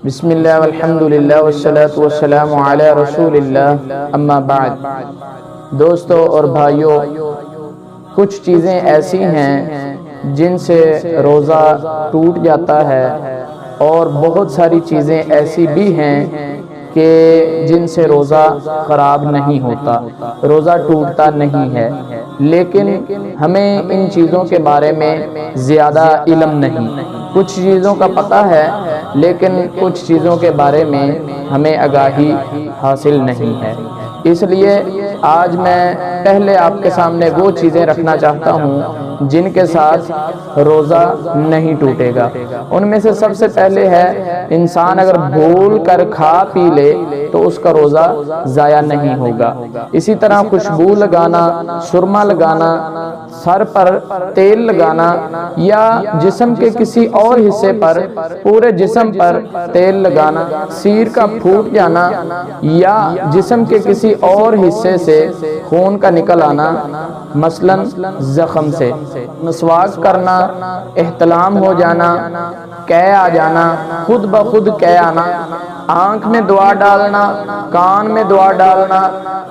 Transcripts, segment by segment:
بسم اللہ والحمد للہ والصلاة والسلام علی رسول اللہ، اما بعد۔ دوستو اور بھائیو، کچھ چیزیں ایسی ہیں جن سے روزہ ٹوٹ جاتا ہے، اور بہت ساری چیزیں ایسی بھی ہیں کہ جن سے روزہ خراب نہیں ہوتا، روزہ ٹوٹتا نہیں ہے، لیکن ہمیں ان چیزوں کے بارے میں زیادہ علم نہیں۔ کچھ چیزوں کا پتہ ہے لیکن کچھ چیزوں کے بارے میں ہمیں آگاہی حاصل نہیں ہے۔ اس لیے آج میں پہلے آپ کے سامنے وہ چیزیں رکھنا چاہتا ہوں جن کے ساتھ روزہ نہیں ٹوٹے گا۔ ان میں سے سب سے پہلے ہے، انسان اگر بھول کر کھا پی لے تو اس کا روزہ ضائع نہیں ہوگا۔ اسی طرح خوشبو لگانا، سرما لگانا، سر پر تیل لگانا، یا جسم کے کسی اور حصے پر، پورے جسم پر تیل لگانا، سیر کا پھوٹ جانا، یا جسم کے کسی اور حصے سے خون کا نکل آنا، مثلاً زخم سے، مسواک کرنا، احتلام ہو جانا، قے آ جانا، خود بخود قے آنا، آنکھ میں دعا ڈالنا، کان میں دعا ڈالنا،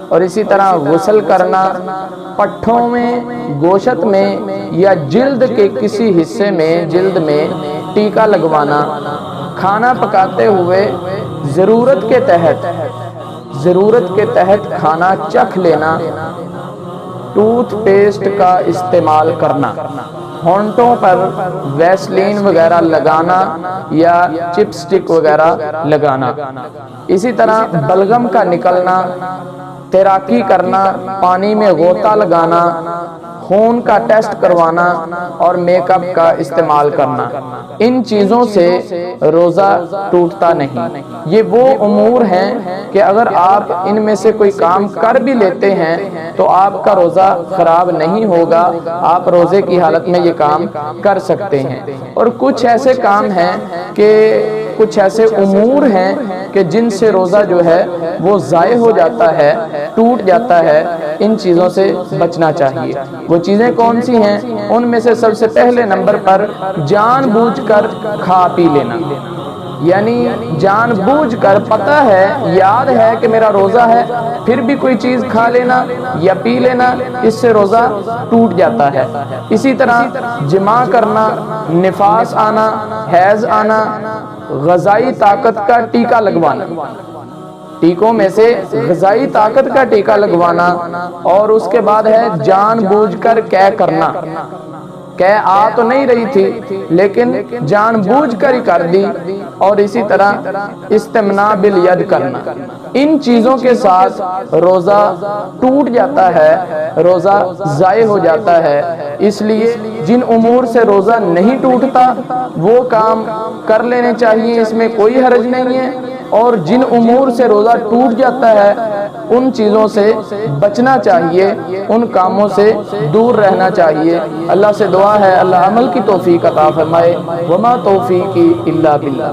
اور اسی طرح غسل کرنا، پٹھوں میں، گوشت میں یا جلد کے کسی حصے میں، جلد میں ٹیکا لگوانا، کھانا پکاتے ہوئے ضرورت کے تحت کھانا چکھ لینا، ٹوتھ پیسٹ کا استعمال کرنا، ہونٹوں پر ویسلین وغیرہ لگانا یا چپ سٹک وغیرہ لگانا، اسی طرح بلغم کا نکلنا، تیراکی کرنا، پانی میں غوطہ لگانا، خون کا ٹیسٹ کروانا اور میک اپ کا استعمال کرنا۔ ان چیزوں سے روزہ ٹوٹتا نہیں۔ یہ وہ امور ہیں کہ اگر آپ ان میں سے کوئی کام کر بھی لیتے ہیں تو آپ کا روزہ خراب نہیں ہوگا، آپ روزے کی حالت میں یہ کام کر سکتے ہیں۔ اور کچھ ایسے کام ہیں کہ کچھ ایسے امور ہیں کہ جن سے روزہ جو ہے وہ ضائع ہو جاتا ہے، ٹوٹ جاتا ہے۔ ان چیزوں سے بچنا چاہیے۔ وہ چیزیں کون سی ہیں؟ ان میں سے سب سے پہلے نمبر پر جان بوجھ کر کھا پی لینا، یعنی جان بوجھ کر پتہ ہے، یاد ہے کہ میرا روزہ ہے، پھر بھی کوئی چیز کھا لینا یا پی لینا، اس سے روزہ ٹوٹ جاتا ہے۔ اسی طرح جماع کرنا، نفاس آنا، حیض آنا، غذائی طاقت کا ٹیکا لگوانا، ٹیکوں میں سے غذائی طاقت کا ٹیکا لگوانا، اور اس کے بعد ہے جان بوجھ کر قے کرنا۔ قے آ تو نہیں رہی تھی لیکن جان بوجھ کر ہی کر دی، اور اسی طرح استمناء بالید کرنا۔ ان چیزوں کے ساتھ روزہ ٹوٹ جاتا ہے، روزہ ضائع ہو جاتا ہے۔ اس لیے جن امور سے روزہ نہیں ٹوٹتا وہ کام کر لینے چاہیے، اس میں کوئی حرج نہیں ہے، اور جن امور سے روزہ ٹوٹ جاتا ہے ان چیزوں سے بچنا چاہیے، ان کاموں سے دور رہنا چاہیے۔ اللہ سے دعا ہے اللہ عمل کی توفیق عطا فرمائے۔ وما توفیقی الا باللہ۔